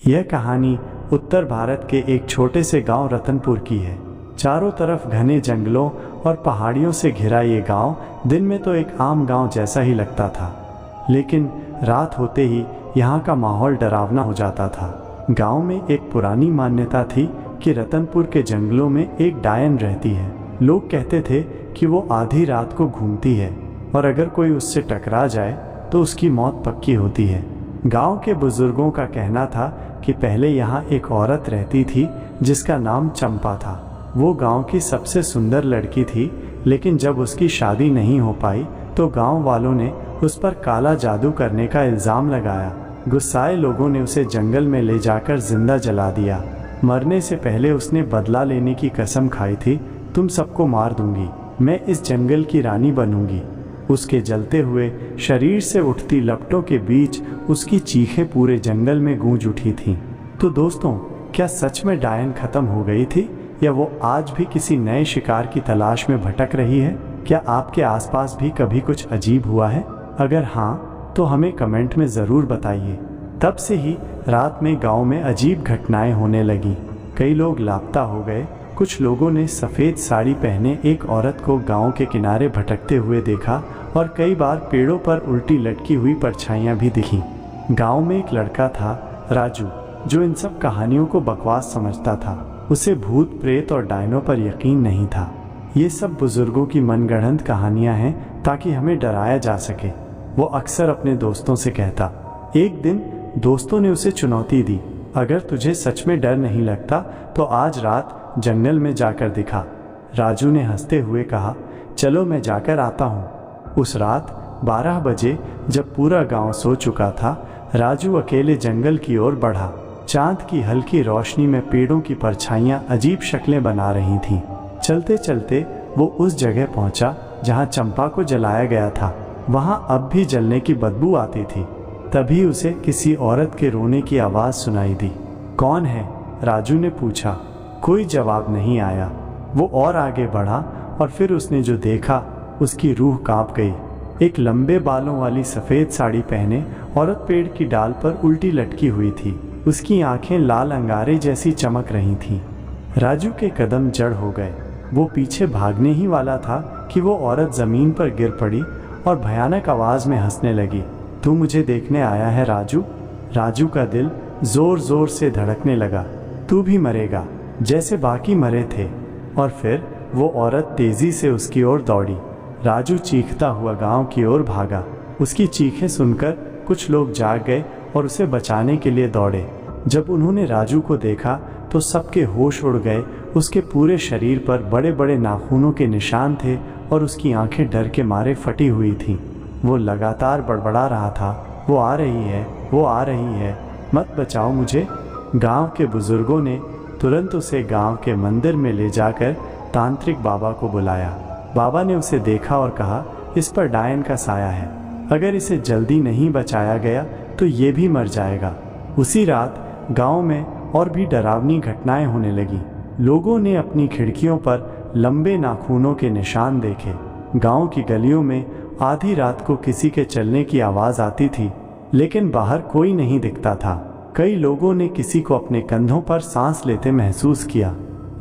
यह कहानी उत्तर भारत के एक छोटे से गांव रतनपुर की है। चारों तरफ घने जंगलों और पहाड़ियों से घिरा ये गांव दिन में तो एक आम गांव जैसा ही लगता था, लेकिन रात होते ही यहाँ का माहौल डरावना हो जाता था। गांव में एक पुरानी मान्यता थी कि रतनपुर के जंगलों में एक डायन रहती है। लोग कहते थे कि वो आधी रात को घूमती है और अगर कोई उससे टकरा जाए तो उसकी मौत पक्की होती है। गांव के बुजुर्गों का कहना था कि पहले यहाँ एक औरत रहती थी जिसका नाम चंपा था। वो गांव की सबसे सुंदर लड़की थी, लेकिन जब उसकी शादी नहीं हो पाई तो गांव वालों ने उस पर काला जादू करने का इल्ज़ाम लगाया। गुस्साए लोगों ने उसे जंगल में ले जाकर जिंदा जला दिया। मरने से पहले उसने बदला लेने की कसम खाई थी, तुम सबको मार दूंगी, मैं इस जंगल की रानी बनूंगी। उसके जलते हुए शरीर से उठती लपटों के बीच उसकी चीखें पूरे जंगल में गूंज उठी थीं। तो दोस्तों, क्या सच में डायन खत्म हो गई थी या वो आज भी किसी नए शिकार की तलाश में भटक रही है? क्या आपके आसपास भी कभी कुछ अजीब हुआ है? अगर हाँ, तो हमें कमेंट में ज़रूर बताइए। तब से ही रात में गांव में अजीब घटनाएं होने लगी। कई लोग लापता हो गए। कुछ लोगों ने सफ़ेद साड़ी पहने एक औरत को गांव के किनारे भटकते हुए देखा और कई बार पेड़ों पर उल्टी लटकी हुई परछाइयां भी दिखीं। गांव में एक लड़का था, राजू, जो इन सब कहानियों को बकवास समझता था। उसे भूत प्रेत और डायनों पर यकीन नहीं था। ये सब बुजुर्गों की मनगढ़ंत कहानियां हैं ताकि हमें डराया जा सके, वो अक्सर अपने दोस्तों से कहता। एक दिन दोस्तों ने उसे चुनौती दी, अगर तुझे सच में डर नहीं लगता तो आज रात जंगल में जाकर दिखा। राजू ने हंसते हुए कहा, चलो मैं जाकर आता हूँ। उस रात 12 बजे जब पूरा गांव सो चुका था, राजू अकेले जंगल की ओर बढ़ा। चांद की हल्की रोशनी में पेड़ों की परछाइयां अजीब शक्लें बना रही थीं। चलते चलते वो उस जगह पहुंचा जहां चंपा को जलाया गया था। वहां अब भी जलने की बदबू आती थी। तभी उसे किसी औरत के रोने की आवाज़ सुनाई दी। कौन है? राजू ने पूछा। कोई जवाब नहीं आया। वो और आगे बढ़ा और फिर उसने जो देखा उसकी रूह कांप गई। एक लंबे बालों वाली सफ़ेद साड़ी पहने औरत पेड़ की डाल पर उल्टी लटकी हुई थी। उसकी आंखें लाल अंगारे जैसी चमक रही थीं। राजू के कदम जड़ हो गए। वो पीछे भागने ही वाला था कि वो औरत ज़मीन पर गिर पड़ी और भयानक आवाज़ में हंसने लगी। तू मुझे देखने आया है राजू? राजू का दिल ज़ोर ज़ोर से धड़कने लगा। तू भी मरेगा जैसे बाकी मरे थे। और फिर वो औरत तेज़ी से उसकी ओर दौड़ी। राजू चीखता हुआ गांव की ओर भागा। उसकी चीखें सुनकर कुछ लोग जाग गए और उसे बचाने के लिए दौड़े। जब उन्होंने राजू को देखा तो सबके होश उड़ गए। उसके पूरे शरीर पर बड़े बड़े नाखूनों के निशान थे और उसकी आंखें डर के मारे फटी हुई थीं। वो लगातार बड़बड़ा रहा था, वो आ रही है, वो आ रही है, मत बचाओ मुझे। गांव के बुजुर्गों ने तुरंत उसे गांव के मंदिर में ले जाकर तांत्रिक बाबा को बुलाया। बाबा ने उसे देखा और कहा, इस पर डायन का साया है, अगर इसे जल्दी नहीं बचाया गया तो ये भी मर जाएगा। उसी रात गांव में और भी डरावनी घटनाएं होने लगी। लोगों ने अपनी खिड़कियों पर लंबे नाखूनों के निशान देखे। गांव की गलियों में आधी रात को किसी के चलने की आवाज़ आती थी, लेकिन बाहर कोई नहीं दिखता था। कई लोगों ने किसी को अपने कंधों पर सांस लेते महसूस किया।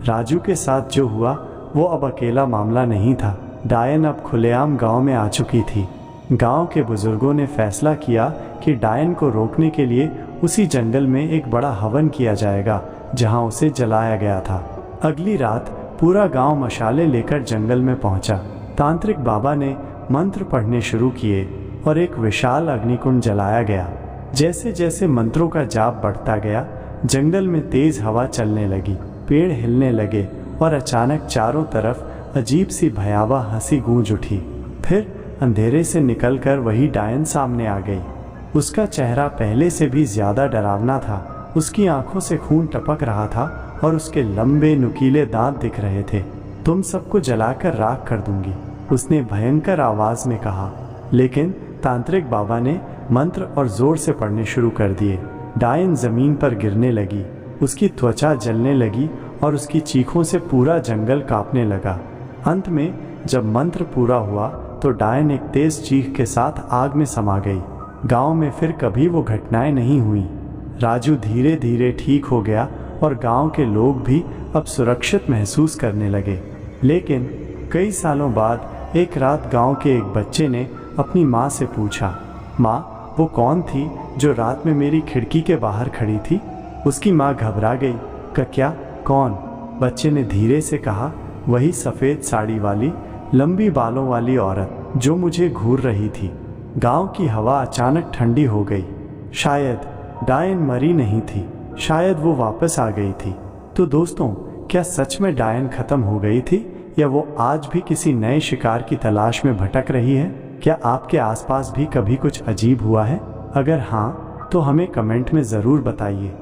राजू के साथ जो हुआ वो अब अकेला मामला नहीं था। डायन अब खुलेआम गांव में आ चुकी थी। गांव के बुजुर्गों ने फैसला किया कि डायन को रोकने के लिए उसी जंगल में एक बड़ा हवन किया जाएगा जहां उसे जलाया गया था। अगली रात पूरा गांव मशाले लेकर जंगल में पहुंचा। तांत्रिक बाबा ने मंत्र पढ़ने शुरू किए और एक विशाल अग्निकुंड जलाया गया। जैसे जैसे मंत्रों का जाप बढ़ता गया, जंगल में तेज हवा चलने लगी, पेड़ हिलने लगे और अचानक चारों तरफ अजीब सी भयावह हंसी गूंज उठी। फिर अंधेरे से निकलकर वही डायन सामने आ गई। उसका चेहरा पहले से भी ज्यादा डरावना था। उसकी आंखों से खून टपक रहा था और उसके लंबे नुकीले दांत दिख रहे थे। तुम सबको जलाकर राख कर दूंगी, उसने भयंकर आवाज में कहा। लेकिन तांत्रिक बाबा ने मंत्र और जोर से पढ़ने शुरू कर दिए। डायन जमीन पर गिरने लगी, उसकी त्वचा जलने लगी और उसकी चीखों से पूरा जंगल कांपने लगा। अंत में जब मंत्र पूरा हुआ तो डायन एक तेज चीख के साथ आग में समा गई। गांव में फिर कभी वो घटनाएं नहीं हुई। राजू धीरे धीरे ठीक हो गया और गांव के लोग भी अब सुरक्षित महसूस करने लगे। लेकिन कई सालों बाद एक रात गांव के एक बच्चे ने अपनी माँ से पूछा, माँ, वो कौन थी जो रात में मेरी खिड़की के बाहर खड़ी थी? उसकी माँ घबरा गई। क्या? कौन? बच्चे ने धीरे से कहा, वही सफ़ेद साड़ी वाली, लंबी बालों वाली औरत जो मुझे घूर रही थी। गांव की हवा अचानक ठंडी हो गई। शायद डायन मरी नहीं थी, शायद वो वापस आ गई थी। तो दोस्तों, क्या सच में डायन खत्म हो गई थी या वो आज भी किसी नए शिकार की तलाश में भटक रही है? क्या आपके आसपास भी कभी कुछ अजीब हुआ है? अगर हाँ, तो हमें कमेंट में ज़रूर बताइए।